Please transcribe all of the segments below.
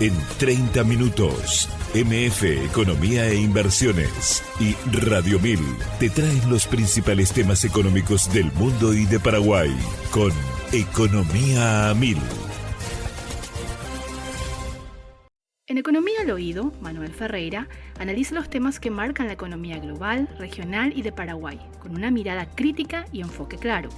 En 30 minutos, MF Economía e Inversiones y Radio 1000 te traen los principales temas económicos del mundo y de Paraguay con Economía a 1000. En Economía al Oído, Manuel Ferreira analiza los temas que marcan la economía global, regional y de Paraguay, con una mirada crítica y enfoque claro.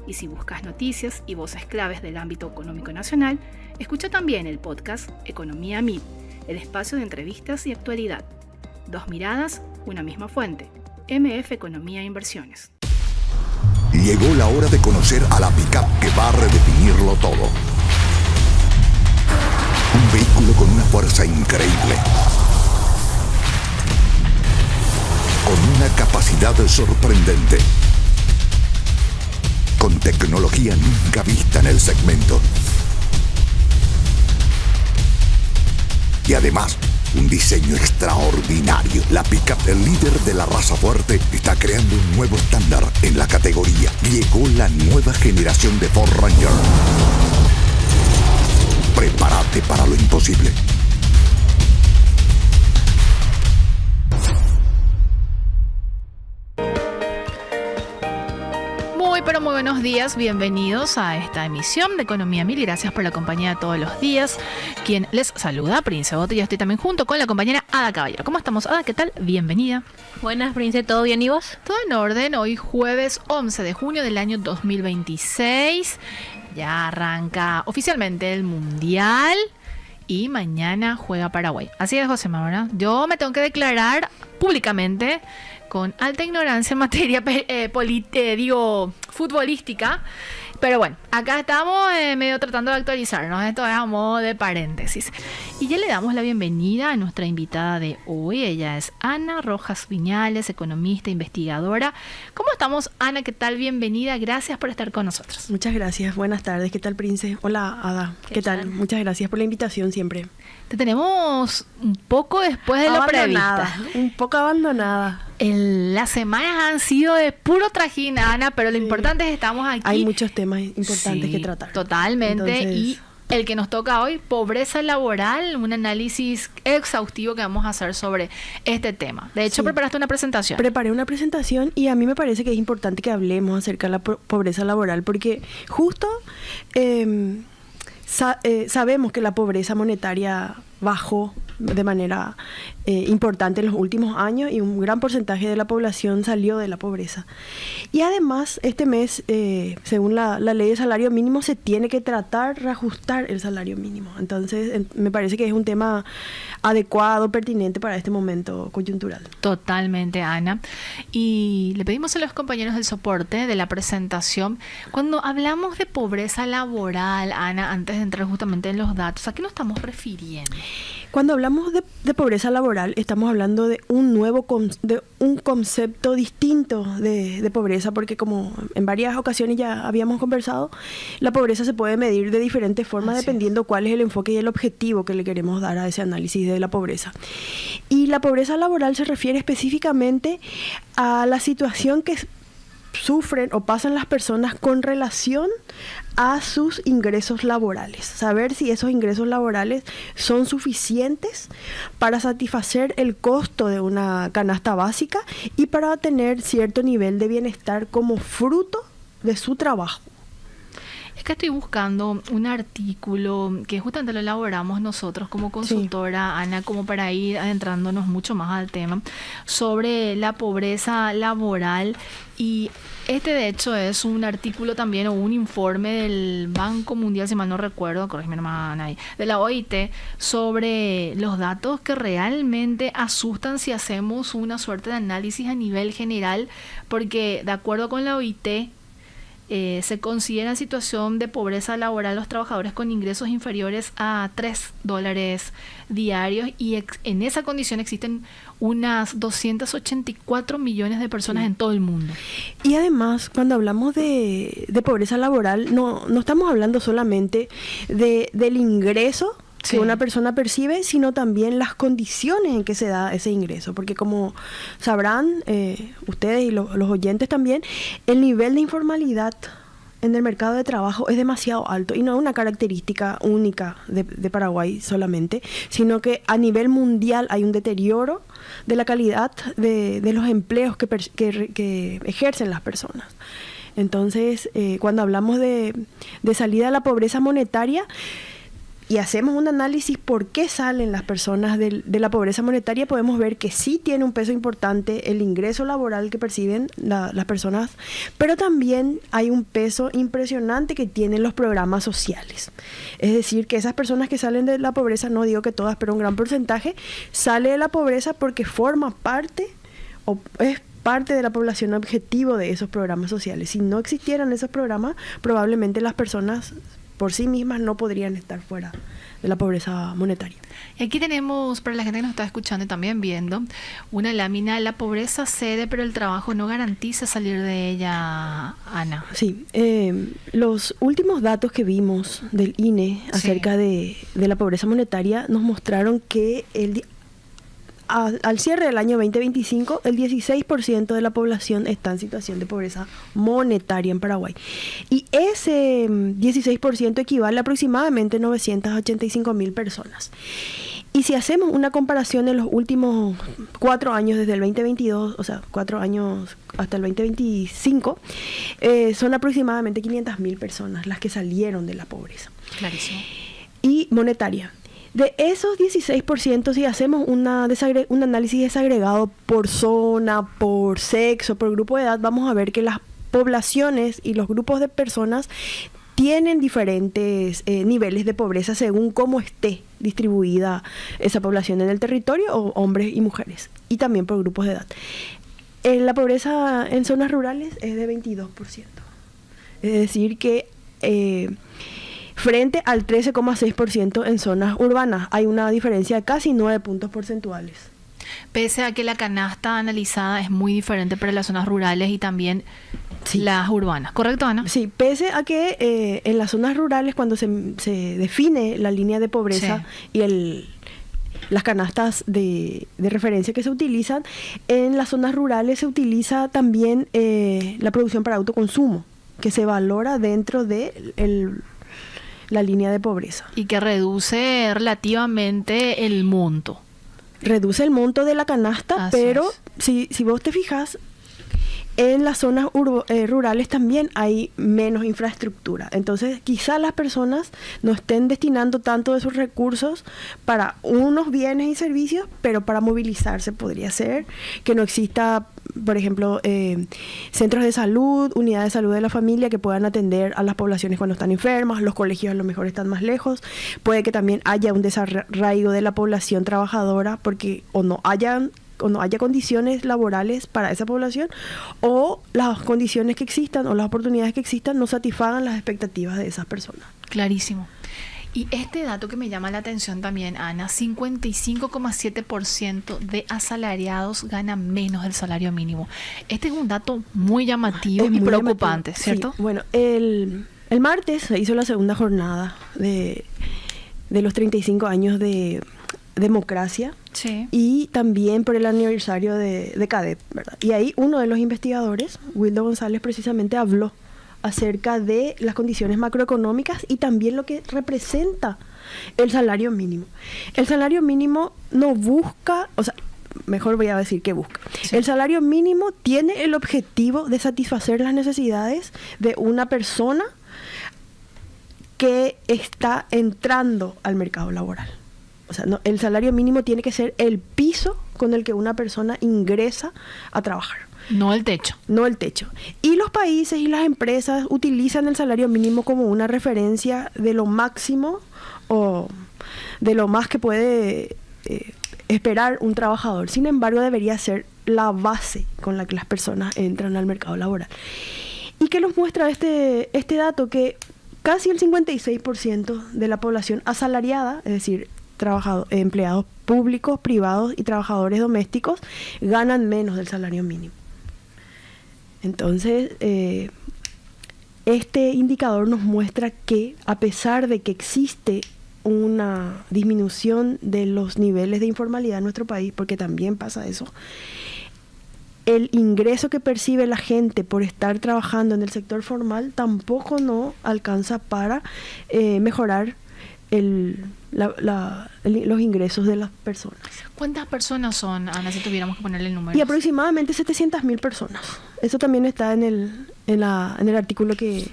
Y si buscas noticias y voces claves del ámbito económico nacional, escucha también el podcast Economía a 1000, el espacio de entrevistas y actualidad. Dos miradas, una misma fuente. MF Economía e Inversiones. Llegó la hora de conocer a la pick-up que va a redefinirlo todo. Un vehículo con una fuerza increíble, con una capacidad sorprendente, con tecnología nunca vista en el segmento. Y además, un diseño extraordinario. La pick-up, el líder de la raza fuerte, está creando un nuevo estándar en la categoría. Llegó la nueva generación de Ford Ranger. Prepárate para lo imposible. Muy buenos días, bienvenidos a esta emisión de Economía 1000 y gracias por la compañía de todos los días. Quien les saluda, Prince Bote, y estoy también junto con la compañera Ada Caballero. ¿Cómo estamos, Ada? ¿Qué tal? Bienvenida. Buenas, Prince, ¿todo bien y vos? Todo en orden, hoy jueves 11 de junio del año 2026. Ya arranca oficialmente el Mundial y mañana juega Paraguay. Así es, José Manuel. Yo me tengo que declarar públicamente con alta ignorancia en materia futbolística. Pero bueno, acá estamos medio tratando de actualizarnos. Esto es a modo de paréntesis. Y ya le damos la bienvenida a nuestra invitada de hoy. Ella es Ana Rojas Viñales, economista, investigadora. ¿Cómo estamos, Ana? ¿Qué tal? Bienvenida. Gracias por estar con nosotros. Muchas gracias. Buenas tardes. ¿Qué tal, Prince? Hola, Ada. ¿Qué tal? Muchas gracias por la invitación siempre. Te tenemos un poco después de lo previsto. Un poco abandonada. Las semanas han sido de puro trajín, Ana, pero lo importante es que estamos aquí. Hay muchos temas importantes que tratar. Totalmente. Entonces, y el que nos toca hoy, pobreza laboral, un análisis exhaustivo que vamos a hacer sobre este tema. De hecho, preparaste una presentación. Preparé una presentación y a mí me parece que es importante que hablemos acerca de la pobreza laboral, porque justo sabemos que la pobreza monetaria bajó de manera importante en los últimos años y un gran porcentaje de la población salió de la pobreza. Y además, este mes, según la ley de salario mínimo, se tiene que tratar de reajustar el salario mínimo. Entonces, me parece que es un tema adecuado, pertinente para este momento coyuntural. Totalmente, Ana. Y le pedimos a los compañeros del soporte de la presentación, cuando hablamos de pobreza laboral, Ana, antes de entrar justamente en los datos, ¿a qué nos estamos refiriendo? Cuando hablamos de pobreza laboral, estamos hablando de un concepto distinto de pobreza, porque como en varias ocasiones ya habíamos conversado, la pobreza se puede medir de diferentes formas dependiendo cuál es el enfoque y el objetivo que le queremos dar a ese análisis de la pobreza. Y la pobreza laboral se refiere específicamente a la situación que sufren o pasan las personas con relación a sus ingresos laborales. Saber si esos ingresos laborales son suficientes para satisfacer el costo de una canasta básica y para tener cierto nivel de bienestar como fruto de su trabajo. Es que estoy buscando un artículo que justamente lo elaboramos nosotros como consultora, Ana, como para ir adentrándonos mucho más al tema, sobre la pobreza laboral. Y este de hecho es un artículo también o un informe del Banco Mundial, si mal no recuerdo, corrígeme nomás, Ana, de la OIT, sobre los datos que realmente asustan si hacemos una suerte de análisis a nivel general, porque de acuerdo con la OIT, se considera en situación de pobreza laboral los trabajadores con ingresos inferiores a $3 diarios y en esa condición existen unas 284 millones de personas en todo el mundo. Y además, cuando hablamos de pobreza laboral, no estamos hablando solamente del ingreso que una persona percibe, sino también las condiciones en que se da ese ingreso, porque como sabrán ustedes y los oyentes también, el nivel de informalidad en el mercado de trabajo es demasiado alto y no es una característica única de Paraguay solamente, sino que a nivel mundial hay un deterioro de la calidad de los empleos que ejercen las personas. Entonces, cuando hablamos de salida de la pobreza monetaria, y hacemos un análisis por qué salen las personas de la pobreza monetaria, podemos ver que sí tiene un peso importante el ingreso laboral que perciben las personas, pero también hay un peso impresionante que tienen los programas sociales. Es decir, que esas personas que salen de la pobreza, no digo que todas, pero un gran porcentaje, sale de la pobreza porque forma parte o es parte de la población objetivo de esos programas sociales. Si no existieran esos programas, probablemente las personas por sí mismas no podrían estar fuera de la pobreza monetaria. Y aquí tenemos, para la gente que nos está escuchando y también viendo, una lámina: la pobreza cede, pero el trabajo no garantiza salir de ella, Ana. Sí, los últimos datos que vimos del INE acerca de la pobreza monetaria nos mostraron que al cierre del año 2025, el 16% de la población está en situación de pobreza monetaria en Paraguay. Y ese 16% equivale a aproximadamente 985.000 personas. Y si hacemos una comparación en los últimos 4 años, desde el 2022, o sea, 4 años hasta el 2025, son aproximadamente 500.000 personas las que salieron de la pobreza. Clarísimo. Y monetaria. De esos 16%, si hacemos un análisis desagregado por zona, por sexo, por grupo de edad, vamos a ver que las poblaciones y los grupos de personas tienen diferentes niveles de pobreza según cómo esté distribuida esa población en el territorio, o hombres y mujeres, y también por grupos de edad. La pobreza en zonas rurales es de 22%. Es decir que frente al 13,6% en zonas urbanas hay una diferencia de casi 9 puntos porcentuales. Pese a que la canasta analizada es muy diferente para las zonas rurales y también las urbanas. ¿Correcto, Ana? Sí, pese a que en las zonas rurales, cuando se define la línea de pobreza y las canastas de referencia que se utilizan, en las zonas rurales se utiliza también la producción para autoconsumo, que se valora dentro de la línea de pobreza. Y que reduce relativamente el monto. Reduce el monto de la canasta, así pero si vos te fijas, en las zonas rurales también hay menos infraestructura. Entonces, quizá las personas no estén destinando tanto de sus recursos para unos bienes y servicios, pero para movilizarse podría ser que no exista, por ejemplo, centros de salud, unidades de salud de la familia que puedan atender a las poblaciones cuando están enfermas. Los colegios a lo mejor están más lejos. Puede que también haya un desarraigo de la población trabajadora porque o no haya condiciones laborales para esa población, o las condiciones que existan o las oportunidades que existan no satisfagan las expectativas de esas personas. Clarísimo. Y este dato que me llama la atención también, Ana: 55,7% de asalariados ganan menos del salario mínimo. Este es un dato muy llamativo y preocupante, ¿cierto? Sí. Bueno, el martes se hizo la segunda jornada de los 35 años de democracia, y también por el aniversario de CADEP, ¿verdad? Y ahí uno de los investigadores, Wildo González, precisamente habló acerca de las condiciones macroeconómicas y también lo que representa el salario mínimo. El salario mínimo no busca, o sea, mejor voy a decir que busca. El salario mínimo tiene el objetivo de satisfacer las necesidades de una persona que está entrando al mercado laboral. O sea, no, el salario mínimo tiene que ser el piso con el que una persona ingresa a trabajar. No el techo. No el techo. Y los países y las empresas utilizan el salario mínimo como una referencia de lo máximo o de lo más que puede esperar un trabajador. Sin embargo, debería ser la base con la que las personas entran al mercado laboral. ¿Y qué nos muestra este dato? Que casi el 56% de la población asalariada, es decir, empleados públicos, privados y trabajadores domésticos, ganan menos del salario mínimo. Entonces, este indicador nos muestra que, a pesar de que existe una disminución de los niveles de informalidad en nuestro país, porque también pasa eso, el ingreso que percibe la gente por estar trabajando en el sector formal tampoco no alcanza para mejorar los ingresos de las personas. ¿Cuántas personas son, Ana, si tuviéramos que ponerle el número? Y aproximadamente 700.000 personas. Eso también está en el artículo que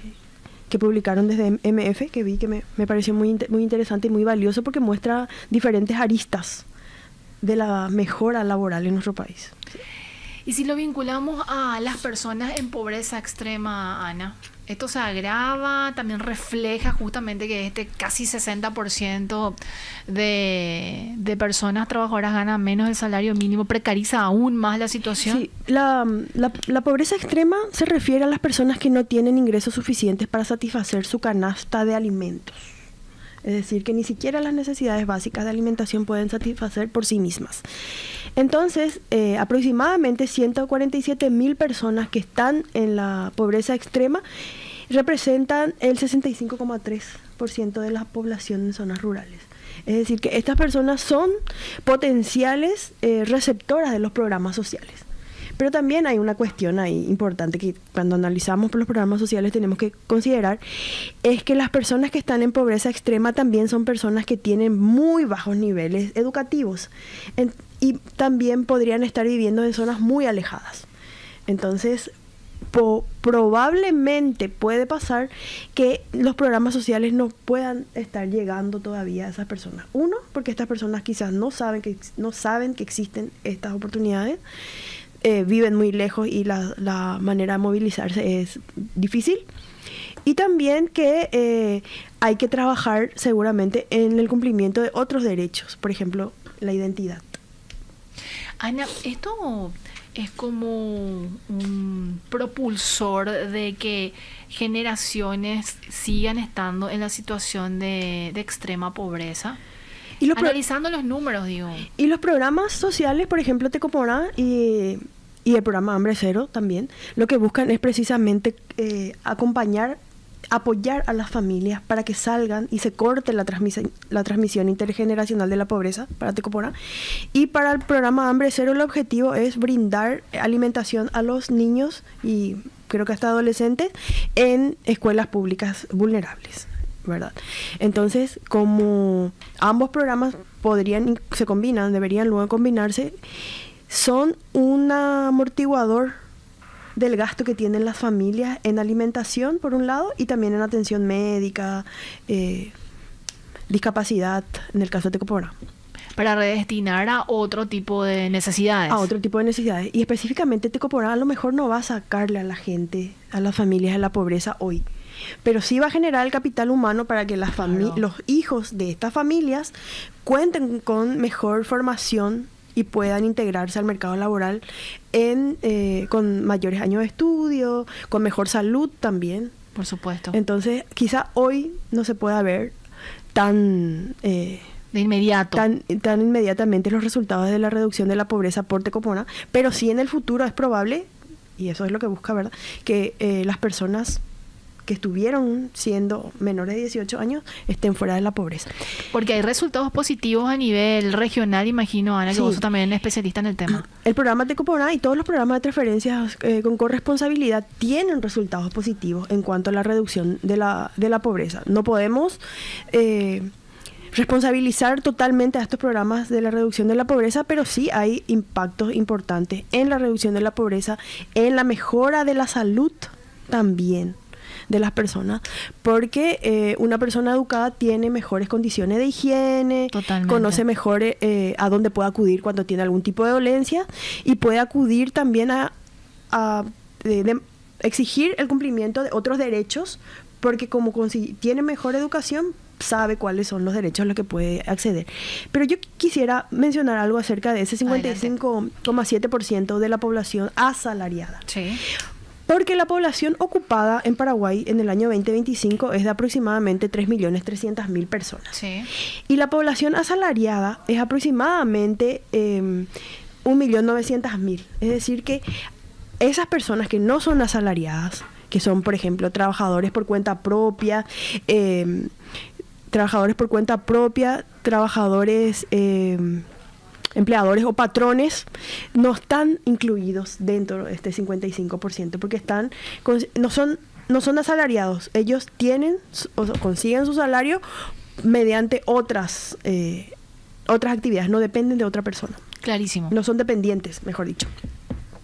publicaron desde MF, que vi que me pareció muy interesante y muy valioso porque muestra diferentes aristas de la mejora laboral en nuestro país. Y si lo vinculamos a las personas en pobreza extrema, Ana, esto se agrava, también refleja justamente que casi 60% de personas trabajadoras ganan menos del salario mínimo, precariza aún más la situación. Sí, la pobreza extrema se refiere a las personas que no tienen ingresos suficientes para satisfacer su canasta de alimentos. Es decir, que ni siquiera las necesidades básicas de alimentación pueden satisfacer por sí mismas. Entonces, aproximadamente 147.000 personas que están en la pobreza extrema representan el 65,3% de la población en zonas rurales. Es decir, que estas personas son potenciales receptoras de los programas sociales. Pero también hay una cuestión ahí importante que cuando analizamos por los programas sociales tenemos que considerar, es que las personas que están en pobreza extrema también son personas que tienen muy bajos niveles educativos y también podrían estar viviendo en zonas muy alejadas. Entonces, probablemente puede pasar que los programas sociales no puedan estar llegando todavía a esas personas. Uno, porque estas personas quizás no saben que existen estas oportunidades. Viven muy lejos y la manera de movilizarse es difícil. Y también que hay que trabajar seguramente en el cumplimiento de otros derechos, por ejemplo, la identidad. Ana, esto es como un propulsor de que generaciones sigan estando en la situación de extrema pobreza. Analizando los números, digo. Y los programas sociales, por ejemplo, Tecopona y el programa Hambre Cero también, lo que buscan es precisamente apoyar a las familias para que salgan y se corte la transmisión intergeneracional de la pobreza para Tecopona. Y para el programa Hambre Cero el objetivo es brindar alimentación a los niños y creo que hasta adolescentes en escuelas públicas vulnerables, ¿verdad? Entonces, como ambos programas se combinan, deberían luego combinarse, son un amortiguador del gasto que tienen las familias en alimentación, por un lado, y también en atención médica, discapacidad, en el caso de Tecopona. Para redestinar a otro tipo de necesidades. A otro tipo de necesidades. Y específicamente Tecopona a lo mejor no va a sacarle a la gente, a las familias de la pobreza hoy, pero sí va a generar el capital humano para que los hijos de estas familias cuenten con mejor formación y puedan integrarse al mercado laboral con mayores años de estudio, con mejor salud también. Por supuesto. Entonces, quizá hoy no se pueda ver de inmediato. Tan inmediatamente los resultados de la reducción de la pobreza por Tecopona, pero sí en el futuro es probable, y eso es lo que busca, ¿verdad?, que las personas que estuvieron siendo menores de 18 años estén fuera de la pobreza. Porque hay resultados positivos a nivel regional, imagino, Ana, que vos sos también especialista en el tema. El programa Tecopona y todos los programas de transferencias con corresponsabilidad tienen resultados positivos en cuanto a la reducción de la pobreza. No podemos responsabilizar totalmente a estos programas de la reducción de la pobreza, pero sí hay impactos importantes en la reducción de la pobreza, en la mejora de la salud también de las personas, porque una persona educada tiene mejores condiciones de higiene, conoce mejor a dónde puede acudir cuando tiene algún tipo de dolencia y puede acudir también a exigir el cumplimiento de otros derechos, porque como tiene mejor educación, sabe cuáles son los derechos a los que puede acceder. Pero yo quisiera mencionar algo acerca de ese 55,7% de la población asalariada. Sí. Porque la población ocupada en Paraguay en el año 2025 es de aproximadamente 3.300.000 personas. Sí. Y la población asalariada es aproximadamente 1.900.000. Es decir que esas personas que no son asalariadas, que son, por ejemplo, trabajadores por cuenta propia, trabajadores empleadores o patrones no están incluidos dentro de este 55% porque no son asalariados. Ellos tienen o consiguen su salario mediante otras actividades, no dependen de otra persona. Clarísimo. No son dependientes, mejor dicho.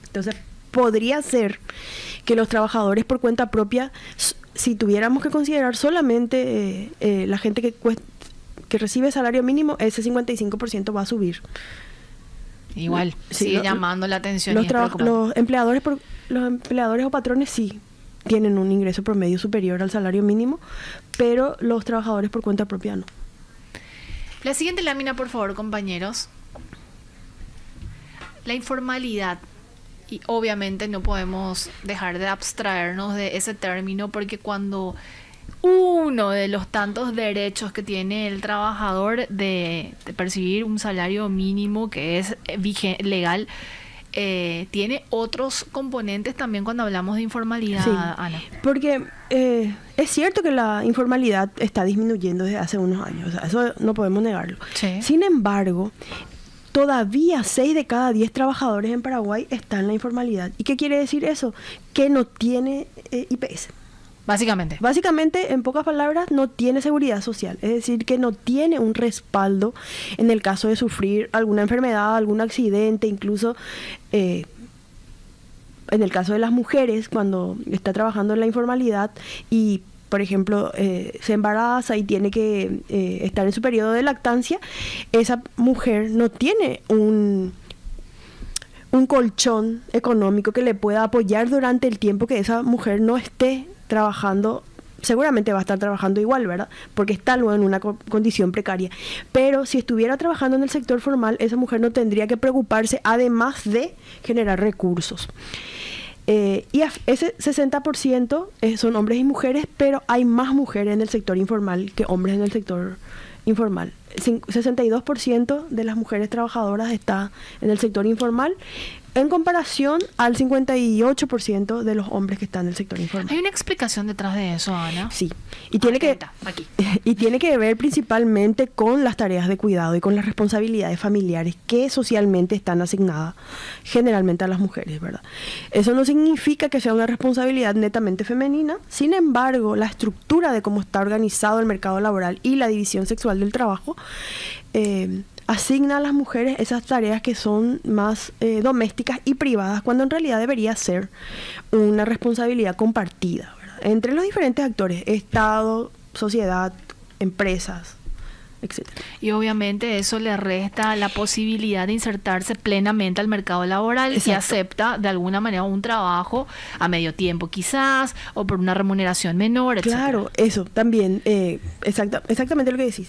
Entonces, podría ser que los trabajadores por cuenta propia, si tuviéramos que considerar solamente la gente que recibe salario mínimo, ese 55% va a subir. Igual, sí, sigue llamando la atención. Los empleadores o patrones sí tienen un ingreso promedio superior al salario mínimo, pero los trabajadores por cuenta propia no. La siguiente lámina, por favor, compañeros. La informalidad. Y obviamente no podemos dejar de abstraernos de ese término porque cuando uno de los tantos derechos que tiene el trabajador de percibir un salario mínimo que es legal, tiene otros componentes también cuando hablamos de informalidad, sí, Ana. Porque es cierto que la informalidad está disminuyendo desde hace unos años, o sea, eso no podemos negarlo. Sí. Sin embargo, todavía 6 de cada 10 trabajadores en Paraguay están en la informalidad. ¿Y qué quiere decir eso? Que no tiene IPS. Básicamente, en pocas palabras, no tiene seguridad social. Es decir, que no tiene un respaldo en el caso de sufrir alguna enfermedad, algún accidente, incluso en el caso de las mujeres, cuando está trabajando en la informalidad y, por ejemplo, se embaraza y tiene que estar en su periodo de lactancia, esa mujer no tiene un colchón económico que le pueda apoyar durante el tiempo que esa mujer no esté trabajando. Seguramente va a estar trabajando igual, ¿verdad? Porque está luego en una condición precaria. Pero si estuviera trabajando en el sector formal, esa mujer no tendría que preocuparse, además de generar recursos. Y ese 60% son hombres y mujeres, pero hay más mujeres en el sector informal que hombres en el sector informal. 62% de las mujeres trabajadoras está en el sector informal, en comparación al 58% de los hombres que están en el sector informal. ¿Hay una explicación detrás de eso, Ana? Sí, y tiene que ver principalmente con las tareas de cuidado y con las responsabilidades familiares que socialmente están asignadas generalmente a las mujeres, ¿verdad? Eso no significa que sea una responsabilidad netamente femenina. Sin embargo, la estructura de cómo está organizado el mercado laboral y la división sexual del trabajo asigna a las mujeres esas tareas que son más domésticas y privadas, cuando en realidad debería ser una responsabilidad compartida, ¿verdad? Entre los diferentes actores: Estado, sociedad, empresas, etc. Y obviamente eso le resta la posibilidad de insertarse plenamente al mercado laboral. Exacto. Y acepta de alguna manera un trabajo a medio tiempo quizás, o por una remuneración menor, etc. Claro, eso también, exactamente lo que decís.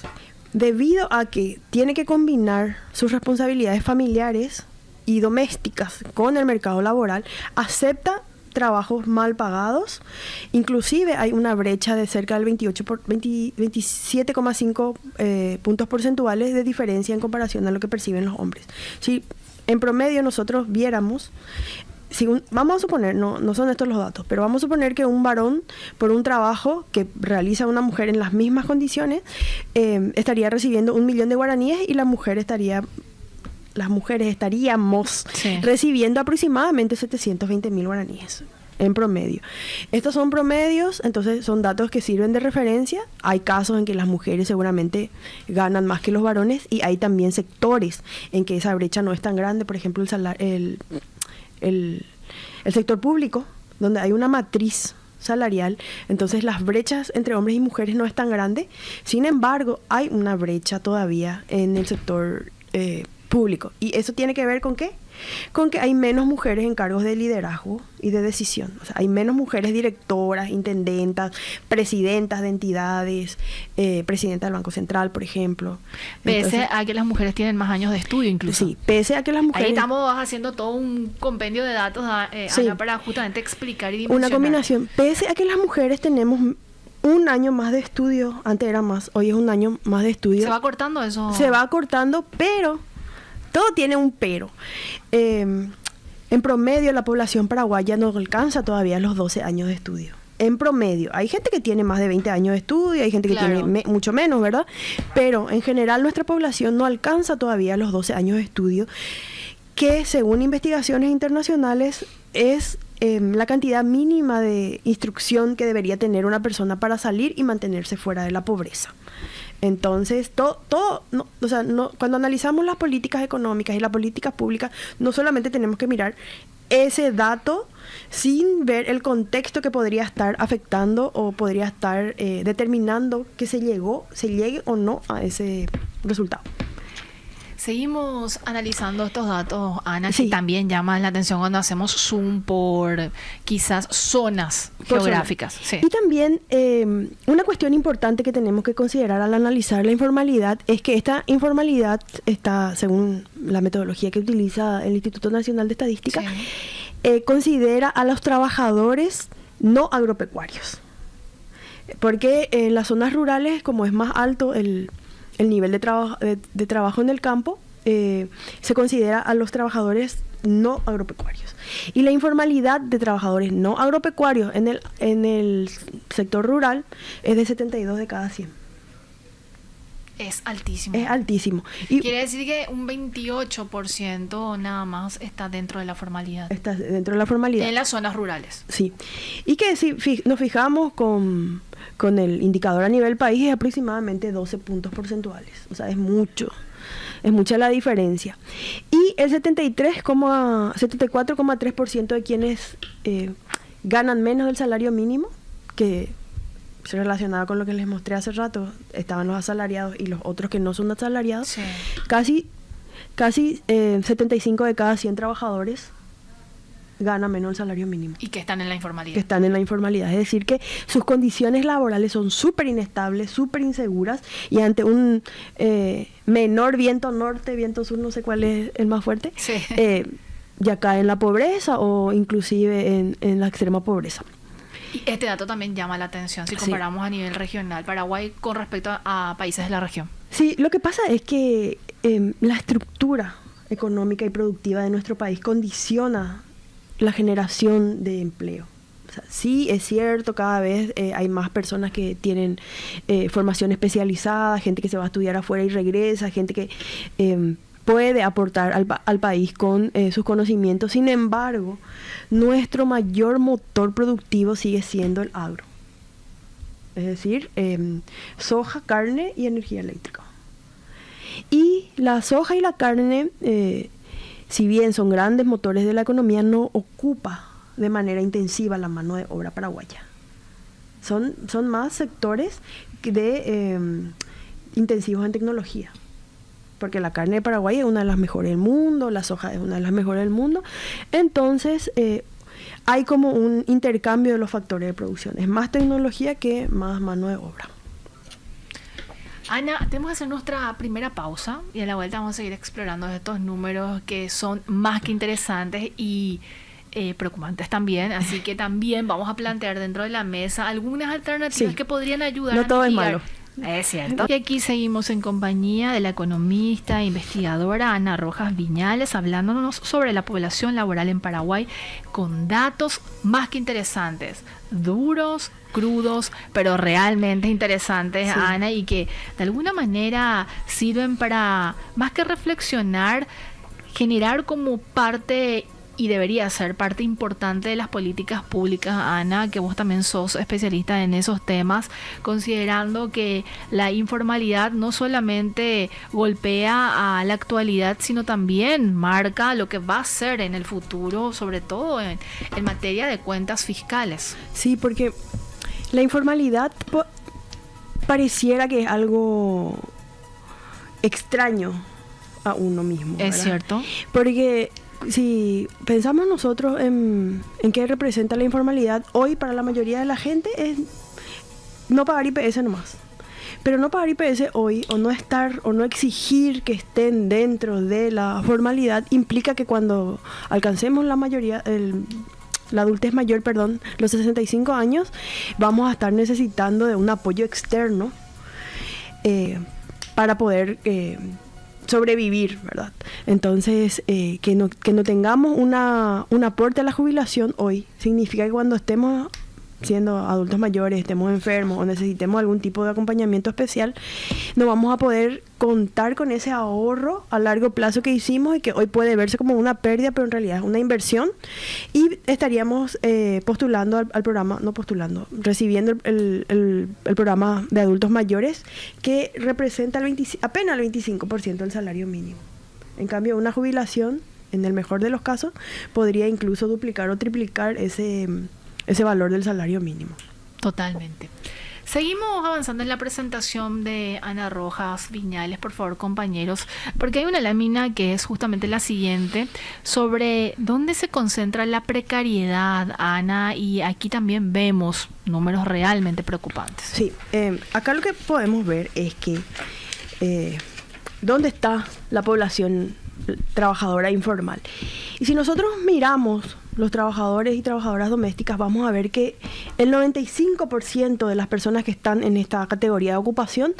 Debido a que tiene que combinar sus responsabilidades familiares y domésticas con el mercado laboral, acepta trabajos mal pagados. Inclusive hay una brecha de cerca del 27,5 puntos porcentuales de diferencia en comparación a lo que perciben los hombres. Si en promedio nosotros viéramos, vamos a suponer, no son estos los datos, pero vamos a suponer que un varón, por un trabajo que realiza una mujer en las mismas condiciones, estaría recibiendo 1 millón de guaraníes, y las mujeres estaríamos recibiendo aproximadamente 720.000 guaraníes en promedio. Estos son promedios, entonces son datos que sirven de referencia. Hay casos en que las mujeres seguramente ganan más que los varones, y hay también sectores en que esa brecha no es tan grande. Por ejemplo, el sector público, donde hay una matriz salarial, entonces las brechas entre hombres y mujeres no es tan grande. Sin embargo, hay una brecha todavía en el sector público. ¿Y eso tiene que ver con qué? Con que hay menos mujeres en cargos de liderazgo y de decisión. O sea, hay menos mujeres directoras, intendentas, presidentas de entidades, presidenta del Banco Central, por ejemplo. Pese a que las mujeres tienen más años de estudio, incluso. Sí, pese a que las mujeres... Ahí estamos haciendo todo un compendio de datos, Ana, para justamente explicar y dimensionar. Una combinación. Pese a que las mujeres tenemos un año más de estudio, antes era más, hoy es un año más de estudio. ¿Se va cortando eso? Se va cortando, pero... todo tiene un pero. En promedio, la población paraguaya no alcanza todavía los 12 años de estudio. en promedio. Hay gente que tiene más de 20 años de estudio, hay gente que Claro. tiene mucho menos, ¿verdad? Pero en general nuestra población no alcanza todavía los 12 años de estudio, que según investigaciones internacionales es la cantidad mínima de instrucción que debería tener una persona para salir y mantenerse fuera de la pobreza. Entonces, cuando analizamos las políticas económicas y las políticas públicas, no solamente tenemos que mirar ese dato sin ver el contexto que podría estar afectando o podría estar determinando que se llegue o no a ese resultado. Seguimos analizando estos datos, Ana, Sí. que también llaman la atención cuando hacemos zoom por quizás zonas geográficas. Sí. Y también una cuestión importante que tenemos que considerar al analizar la informalidad es que esta informalidad está, según la metodología que utiliza el Instituto Nacional de Estadística, considera a los trabajadores no agropecuarios. Porque en las zonas rurales, como es más alto el nivel de trabajo en el campo, se considera a los trabajadores no agropecuarios. Y la informalidad de trabajadores no agropecuarios en el sector rural es de 72 de cada 100. Es altísimo. Es altísimo. Y Quiere decir que un 28% nada más está dentro de la formalidad. está dentro de la formalidad. En las zonas rurales. Sí. Y que si nos fijamos con el indicador a nivel país es aproximadamente 12 puntos porcentuales. O sea, es mucha la diferencia. Y el 74,3% de quienes ganan menos del salario mínimo, que se relacionaba con lo que les mostré hace rato, estaban los asalariados y los otros que no son asalariados, Sí. casi 75 de cada 100 trabajadores gana menos el salario mínimo, Y que están en la informalidad. que están en la informalidad. Es decir, que sus condiciones laborales son súper inestables, súper inseguras, y ante un menor viento norte, viento sur, no sé cuál es el más fuerte, Sí. ya cae en la pobreza o inclusive en la extrema pobreza. Y este dato también llama la atención si Sí. comparamos a nivel regional Paraguay con respecto a países de la región. Sí, lo que pasa es que la estructura económica y productiva de nuestro país condiciona la generación de empleo. O sea, sí, es cierto, cada vez hay más personas que tienen formación especializada, gente que se va a estudiar afuera y regresa, gente que puede aportar al país con sus conocimientos. Sin embargo, nuestro mayor motor productivo sigue siendo el agro. Es decir, soja, carne y energía eléctrica. Y la soja y la carne, si bien son grandes motores de la economía, no ocupa de manera intensiva la mano de obra paraguaya. Son más sectores intensivos en tecnología. Porque la carne de Paraguay es una de las mejores del mundo, la soja es una de las mejores del mundo. Entonces, hay como un intercambio de los factores de producción. Es más tecnología que más mano de obra. Ana, tenemos que hacer nuestra primera pausa y a la vuelta vamos a seguir explorando estos números que son más que interesantes y preocupantes también. Así que también vamos a plantear dentro de la mesa algunas alternativas Sí. que podrían ayudar No a todo es mitigar. malo. Es cierto. Y aquí seguimos en compañía de la economista e investigadora Ana Rojas Viñales, hablándonos sobre la población laboral en Paraguay con datos más que interesantes, duros, crudos, pero realmente interesantes, Sí. Ana, y que de alguna manera sirven para, más que reflexionar, generar como parte, y debería ser parte importante de las políticas públicas, Ana, que vos también sos especialista en esos temas, considerando que la informalidad no solamente golpea a la actualidad, sino también marca lo que va a ser en el futuro, sobre todo en materia de cuentas fiscales. Sí, porque la informalidad pareciera que es algo extraño a uno mismo, Es ¿verdad? cierto. Porque si pensamos nosotros en qué representa la informalidad, hoy para la mayoría de la gente es no pagar IPS nomás. Pero no pagar IPS hoy, o no estar, o no exigir que estén dentro de la formalidad, implica que cuando alcancemos la mayoría, la adultez mayor, los 65 años, vamos a estar necesitando de un apoyo externo para poder sobrevivir, ¿verdad? Entonces, que no tengamos un aporte a la jubilación hoy significa que cuando estemos siendo adultos mayores, estemos enfermos o necesitemos algún tipo de acompañamiento especial, no vamos a poder contar con ese ahorro a largo plazo que hicimos y que hoy puede verse como una pérdida, pero en realidad es una inversión, y estaríamos postulando al programa, no postulando, recibiendo el programa de adultos mayores, que representa apenas el 25% del salario mínimo. En cambio, una jubilación, en el mejor de los casos, podría incluso duplicar o triplicar ese valor del salario mínimo. Totalmente. Seguimos avanzando en la presentación de Ana Rojas Viñales, por favor, compañeros, porque hay una lámina que es justamente la siguiente, sobre dónde se concentra la precariedad, Ana, y aquí también vemos números realmente preocupantes. Sí, acá lo que podemos ver es que dónde está la población trabajadora informal. Y si nosotros miramos los trabajadores y trabajadoras domésticas, vamos a ver que el 95% de las personas que están en esta categoría de ocupación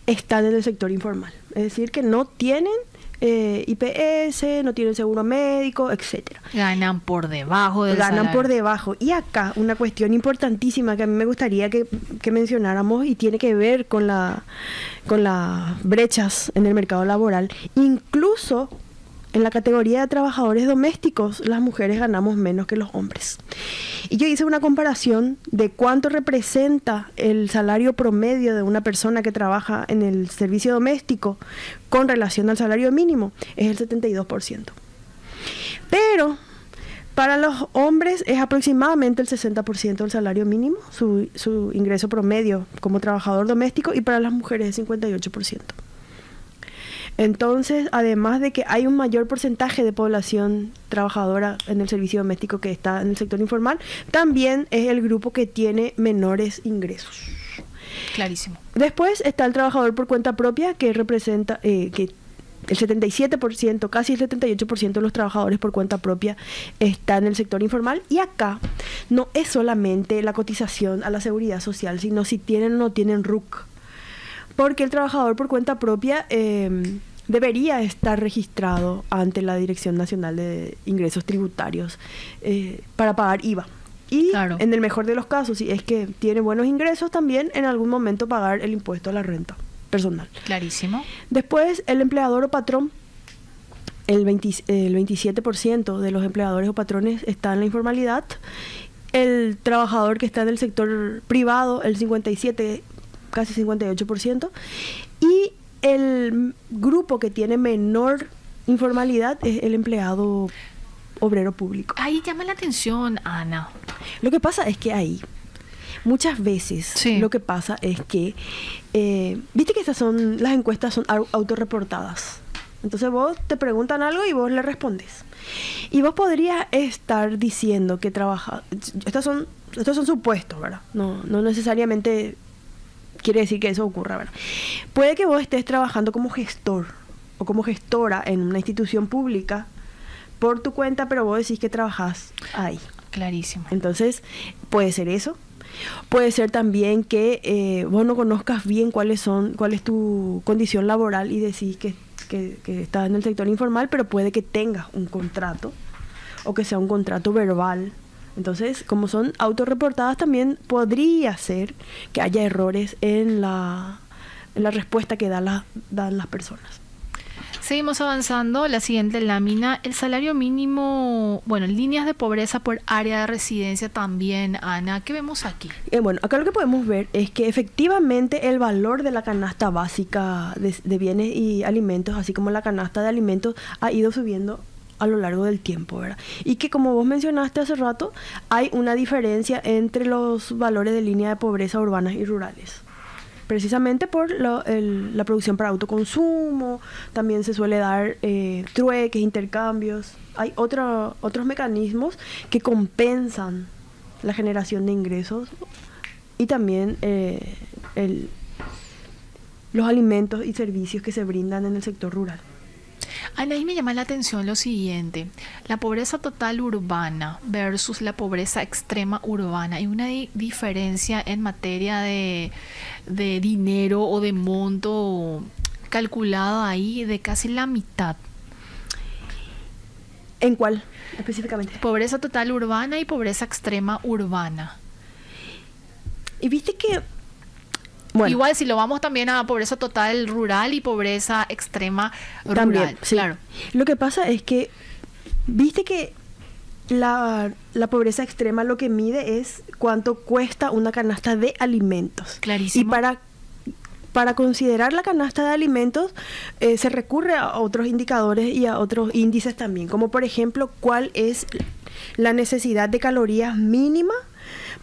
están en el sector informal. Es decir, que no tienen IPS, no tienen seguro médico, etcétera. Ganan por debajo del salario. Ganan por debajo. Y acá una cuestión importantísima que a mí me gustaría que mencionáramos, y tiene que ver con las brechas en el mercado laboral. Incluso en la categoría de trabajadores domésticos, las mujeres ganamos menos que los hombres. Y yo hice una comparación de cuánto representa el salario promedio de una persona que trabaja en el servicio doméstico con relación al salario mínimo. Es el 72%. Pero para los hombres es aproximadamente el 60% del salario mínimo, su ingreso promedio como trabajador doméstico, y para las mujeres es 58%. Entonces, además de que hay un mayor porcentaje de población trabajadora en el servicio doméstico que está en el sector informal, también es el grupo que tiene menores ingresos. Clarísimo. Después está el trabajador por cuenta propia, que representa que el 77%, casi el 78% de los trabajadores por cuenta propia están en el sector informal. Y acá no es solamente la cotización a la seguridad social, sino si tienen o no tienen RUC. Porque el trabajador por cuenta propia debería estar registrado ante la Dirección Nacional de Ingresos Tributarios para pagar IVA. Y claro, en el mejor de los casos, si es que tiene buenos ingresos, también en algún momento pagar el impuesto a la renta personal. Clarísimo. Después, el empleador o patrón, el 27% de los empleadores o patrones está en la informalidad. El trabajador que está en el sector privado, el 57%, casi 58%, y el grupo que tiene menor informalidad es el empleado obrero público. Ahí llama la atención, Ana. Lo que pasa es que ahí, muchas veces, sí, lo que pasa es que, viste que las encuestas son autorreportadas. Entonces vos te preguntan algo y vos le respondes. Y vos podrías estar diciendo que trabaja. Estos son supuestos, ¿verdad? No necesariamente quiere decir que eso ocurra, ¿verdad? Puede que vos estés trabajando como gestor o como gestora en una institución pública por tu cuenta, pero vos decís que trabajás ahí. Clarísimo. Entonces, puede ser eso. Puede ser también que vos no conozcas bien cuál es tu condición laboral y decís que estás en el sector informal, pero puede que tengas un contrato o que sea un contrato verbal. Entonces, como son autorreportadas, también podría ser que haya errores en la respuesta que dan las personas. Seguimos avanzando. La siguiente lámina, el salario mínimo, bueno, líneas de pobreza por área de residencia también, Ana. ¿Qué vemos aquí? Bueno, acá lo que podemos ver es que efectivamente el valor de la canasta básica de bienes y alimentos, así como la canasta de alimentos, ha ido subiendo a lo largo del tiempo, ¿verdad? Y que, como vos mencionaste hace rato, hay una diferencia entre los valores de línea de pobreza urbanas y rurales. Precisamente por la producción para autoconsumo, también se suele dar trueques, intercambios. Hay otros mecanismos que compensan la generación de ingresos y también los alimentos y servicios que se brindan en el sector rural. Ana, ahí me llama la atención lo siguiente, la pobreza total urbana versus la pobreza extrema urbana. Hay una diferencia en materia de dinero o de monto calculado ahí de casi la mitad. ¿En cuál específicamente? Pobreza total urbana y pobreza extrema urbana. Y viste que... Bueno, igual si lo vamos también a pobreza total rural y pobreza extrema rural. También, sí. Claro. Lo que pasa es que, viste que la pobreza extrema lo que mide es cuánto cuesta una canasta de alimentos. Clarísimo. Y para considerar la canasta de alimentos se recurre a otros indicadores y a otros índices también, como por ejemplo, cuál es la necesidad de calorías mínima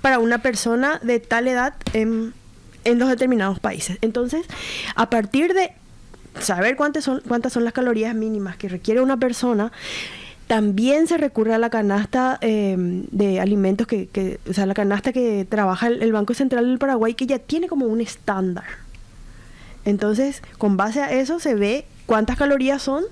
para una persona de tal edad en los determinados países. Entonces, a partir de saber cuántas son las calorías mínimas que requiere una persona, también se recurre a la canasta de alimentos o sea, la canasta que trabaja el Banco Central del Paraguay, que ya tiene como un estándar. Entonces, con base a eso se ve cuántas calorías son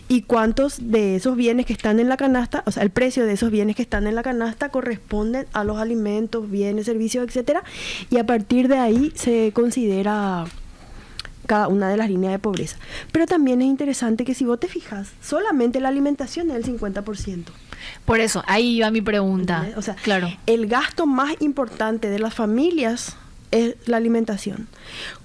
y cuántos de esos bienes que están en la canasta, o sea, el precio de esos bienes que están en la canasta corresponden a los alimentos, bienes, servicios, etcétera, y a partir de ahí se considera cada una de las líneas de pobreza. Pero también es interesante que si vos te fijas, solamente la alimentación es el 50%. Por eso, ahí iba mi pregunta. ¿Entendés? O sea, claro. El gasto más importante de las familias es la alimentación.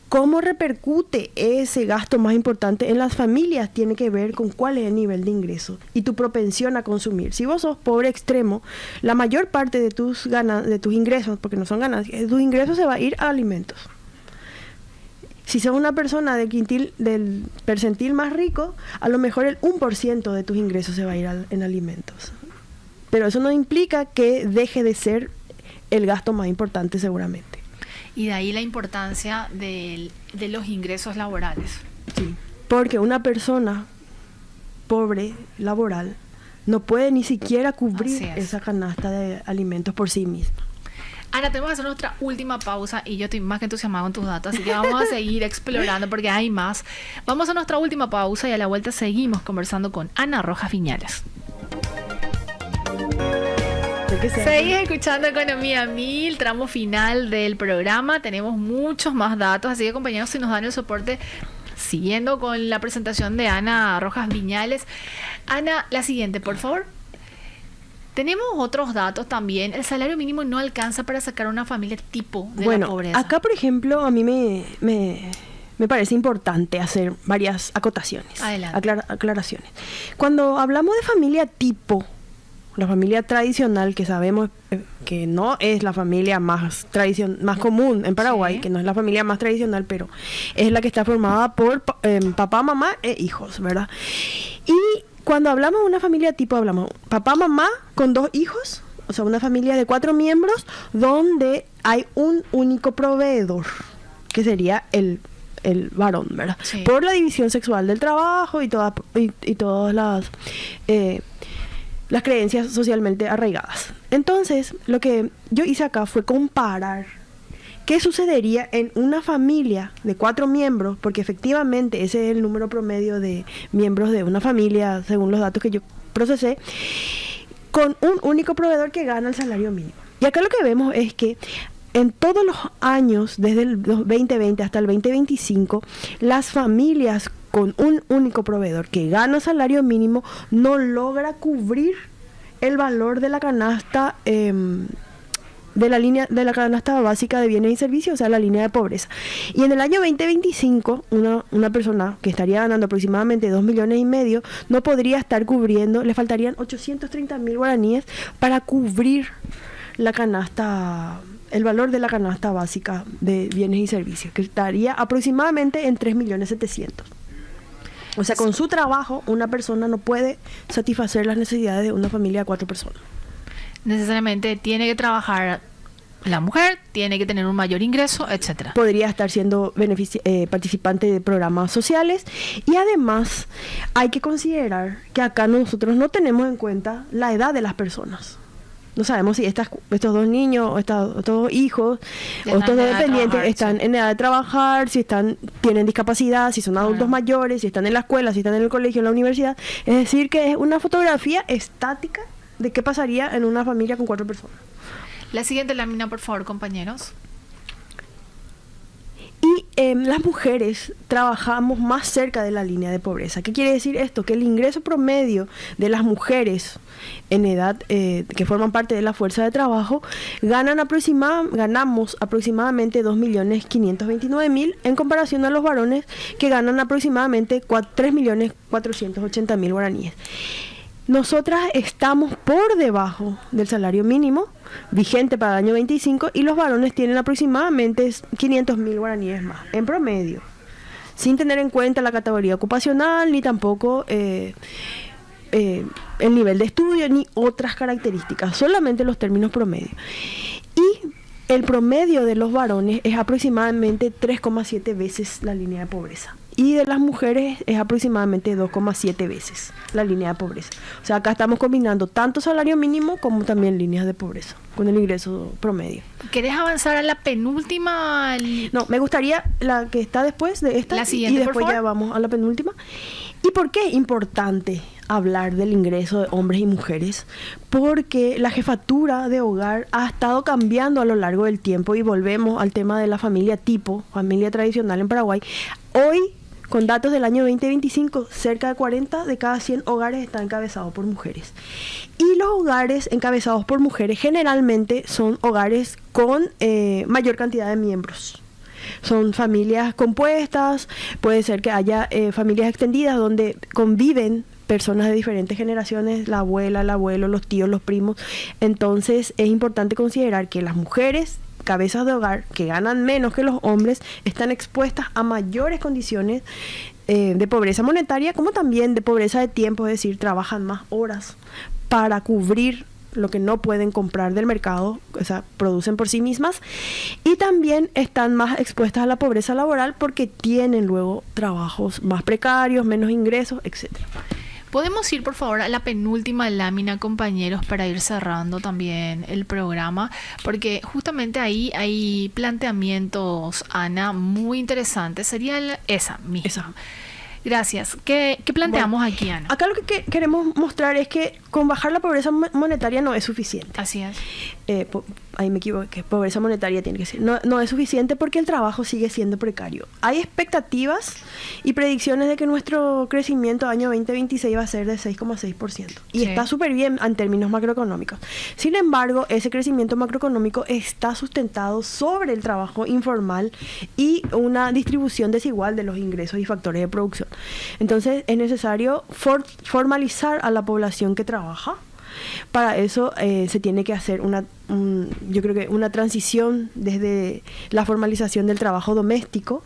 ¿Cómo repercute ese gasto más importante en las familias? Tiene que ver con cuál es el nivel de ingreso y tu propensión a consumir. Si vos sos pobre extremo, la mayor parte de tus ingresos, porque no son ganancias, de tus ingresos se va a ir a alimentos. Si sos una persona del percentil más rico, a lo mejor el 1% de tus ingresos se va a ir en alimentos. Pero eso no implica que deje de ser el gasto más importante seguramente. Y de ahí la importancia de los ingresos laborales. Sí, porque una persona pobre laboral no puede ni siquiera cubrir esa canasta de alimentos por sí misma. Ana, tenemos que hacer nuestra última pausa y yo estoy más que entusiasmada con tus datos, así que vamos a seguir explorando porque hay más. Vamos a nuestra última pausa y a la vuelta seguimos conversando con Ana Rojas Viñales. Seguís escuchando Economía 1000, tramo final del programa. Tenemos muchos más datos, así que compañeros, si nos dan el soporte, siguiendo con la presentación de Ana Rojas Viñales. Ana, la siguiente, por favor. Tenemos otros datos también. El salario mínimo no alcanza para sacar una familia tipo de la pobreza. Acá, por ejemplo, a mí me parece importante hacer varias acotaciones, aclaraciones. Cuando hablamos de familia tipo, la familia tradicional, que sabemos que no es la familia más común en Paraguay, sí, que no es la familia más tradicional, pero es la que está formada por papá, mamá e hijos, ¿verdad? Y cuando hablamos de una familia tipo, hablamos papá, mamá con 2 hijos, o sea, una familia de 4 miembros, donde hay un único proveedor, que sería el varón, ¿verdad? Sí. Por la división sexual del trabajo y todas las creencias socialmente arraigadas. Entonces, lo que yo hice acá fue comparar qué sucedería en una familia de 4 miembros, porque efectivamente ese es el número promedio de miembros de una familia, según los datos que yo procesé, con un único proveedor que gana el salario mínimo. Y acá lo que vemos es que en todos los años, desde el 2020 hasta el 2025, las familias con un único proveedor que gana salario mínimo no logra cubrir el valor de la canasta de la canasta básica de bienes y servicios, o sea, la línea de pobreza. Y en el año 2025, una persona que estaría ganando aproximadamente 2,5 millones no podría estar cubriendo, le faltarían 830,000 guaraníes para cubrir la canasta, el valor de la canasta básica de bienes y servicios, que estaría aproximadamente en 3,700,000. O sea, con su trabajo, una persona no puede satisfacer las necesidades de una familia de 4 personas. Necesariamente tiene que trabajar la mujer, tiene que tener un mayor ingreso, etcétera. Podría estar siendo participante de programas sociales, y además hay que considerar que acá nosotros no tenemos en cuenta la edad de las personas. No sabemos si estos 2 niños, o estos 2 hijos, o estos 2 dependientes están en edad de trabajar, si tienen discapacidad, si son adultos mayores, si están en la escuela, si están en el colegio, en la universidad. Es decir, que es una fotografía estática de qué pasaría en una familia con 4 personas. La siguiente lámina, por favor, compañeros. Y las mujeres trabajamos más cerca de la línea de pobreza. ¿Qué quiere decir esto? Que el ingreso promedio de las mujeres en edad que forman parte de la fuerza de trabajo ganamos aproximadamente 2.529.000 en comparación a los varones que ganan aproximadamente 3.480.000 guaraníes. Nosotras estamos por debajo del salario mínimo vigente para el año 25 y los varones tienen aproximadamente 500.000 guaraníes más en promedio, sin tener en cuenta la categoría ocupacional ni tampoco el nivel de estudio ni otras características, solamente los términos promedio. Y el promedio de los varones es aproximadamente 3,7 veces la línea de pobreza. Y de las mujeres es aproximadamente 2,7 veces la línea de pobreza. O sea, acá estamos combinando tanto salario mínimo como también líneas de pobreza con el ingreso promedio. ¿Querés avanzar a la penúltima? No, me gustaría la que está después de esta. La siguiente, y después por ya favor. vamos a la penúltima. ¿Y por qué es importante hablar del ingreso de hombres y mujeres? Porque la jefatura de hogar ha estado cambiando a lo largo del tiempo y volvemos al tema de la familia tipo, familia tradicional en Paraguay. Hoy, con datos del año 2025, cerca de 40 de cada 100 hogares están encabezados por mujeres. Y los hogares encabezados por mujeres generalmente son hogares con mayor cantidad de miembros. Son familias compuestas, puede ser que haya familias extendidas donde conviven personas de diferentes generaciones, la abuela, el abuelo, los tíos, los primos. Entonces es importante considerar que las mujeres cabezas de hogar que ganan menos que los hombres están expuestas a mayores condiciones de pobreza monetaria como también de pobreza de tiempo, es decir, trabajan más horas para cubrir lo que no pueden comprar del mercado, o sea, producen por sí mismas, y también están más expuestas a la pobreza laboral porque tienen luego trabajos más precarios, menos ingresos, etcétera. ¿Podemos ir, por favor, a la penúltima lámina, compañeros, para ir cerrando también el programa? Porque justamente ahí hay planteamientos, Ana, muy interesantes. Sería esa misma. Esa. Gracias. ¿Qué planteamos aquí, Ana? Acá lo que queremos mostrar es que con bajar la pobreza monetaria no es suficiente. Así es. Ahí me equivoqué, pobreza monetaria tiene que ser. No es suficiente porque el trabajo sigue siendo precario. Hay expectativas y predicciones de que nuestro crecimiento año 2026 va a ser de 6,6%. Y sí, está súper bien en términos macroeconómicos. Sin embargo, ese crecimiento macroeconómico está sustentado sobre el trabajo informal y una distribución desigual de los ingresos y factores de producción. Entonces, es necesario formalizar a la población que trabaja. Para eso se tiene que hacer yo creo que una transición desde la formalización del trabajo doméstico,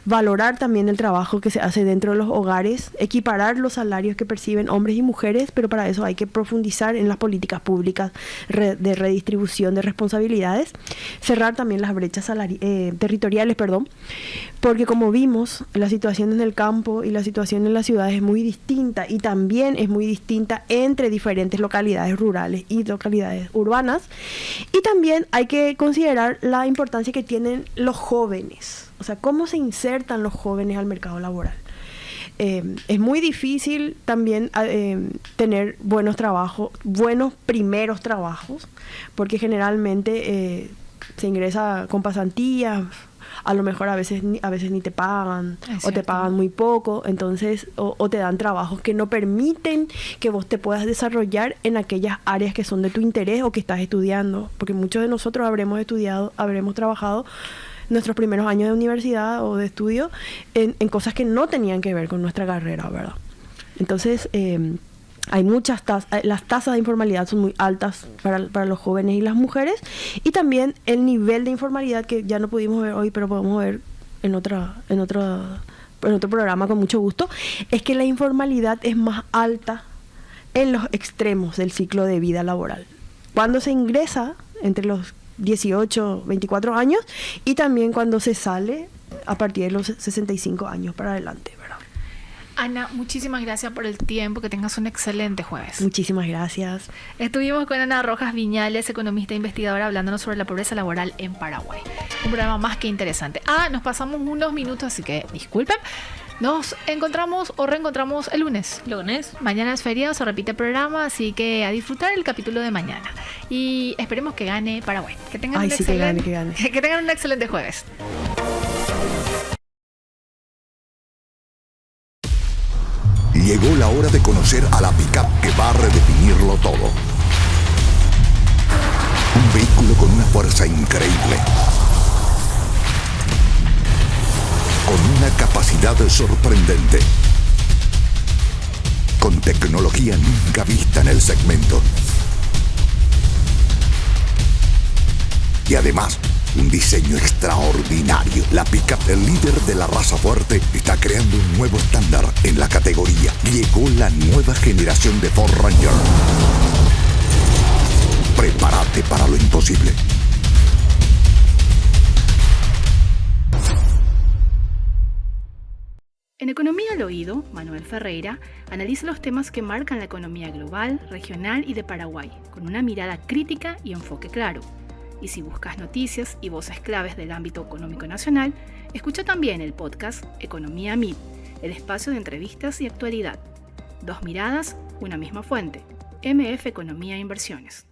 valorar también el trabajo que se hace dentro de los hogares, equiparar los salarios que perciben hombres y mujeres, pero para eso hay que profundizar en las políticas públicas de redistribución de responsabilidades, cerrar también las brechas territoriales, porque como vimos, la situación en el campo y la situación en las ciudades es muy distinta y también es muy distinta entre diferentes localidades rurales y localidades urbanas, y también hay que considerar la importancia que tienen los jóvenes. O sea, cómo se insertan los jóvenes al mercado laboral. Es muy difícil también tener buenos trabajos, buenos primeros trabajos, porque generalmente se ingresa con pasantías, a lo mejor a veces ni te pagan, o te pagan muy poco, entonces o te dan trabajos que no permiten que vos te puedas desarrollar en aquellas áreas que son de tu interés o que estás estudiando, porque muchos de nosotros habremos trabajado nuestros primeros años de universidad o de estudio en cosas que no tenían que ver con nuestra carrera, ¿verdad? Entonces, hay muchas las tasas de informalidad son muy altas para los jóvenes y las mujeres, y también el nivel de informalidad que ya no pudimos ver hoy, pero podemos ver en otro programa con mucho gusto, es que la informalidad es más alta en los extremos del ciclo de vida laboral. Cuando se ingresa entre los 18, 24 años y también cuando se sale a partir de los 65 años para adelante, ¿verdad? Ana, muchísimas gracias por el tiempo, que tengas un excelente jueves. Muchísimas gracias. Estuvimos con Ana Rojas Viñales, economista e investigadora, hablándonos sobre la pobreza laboral en Paraguay. Un programa más que interesante. Nos pasamos unos minutos, así que disculpen. Nos encontramos o reencontramos el lunes. Mañana es feriado, se repite el programa, así que a disfrutar el capítulo de mañana. Y esperemos que gane Paraguay. Que tengan un excelente jueves. Llegó la hora de conocer a la pickup que va a redefinirlo todo. Un vehículo con una fuerza increíble, con una capacidad sorprendente, con tecnología nunca vista en el segmento. Y además, un diseño extraordinario. La pickup, el líder de la raza fuerte, está creando un nuevo estándar en la categoría. Llegó la nueva generación de Ford Ranger. Prepárate para lo imposible. En Economía al Oído, Manuel Ferreira analiza los temas que marcan la economía global, regional y de Paraguay, con una mirada crítica y enfoque claro. Y si buscas noticias y voces claves del ámbito económico nacional, escucha también el podcast Economía MIP, el espacio de entrevistas y actualidad. Dos miradas, una misma fuente. MF Economía e Inversiones.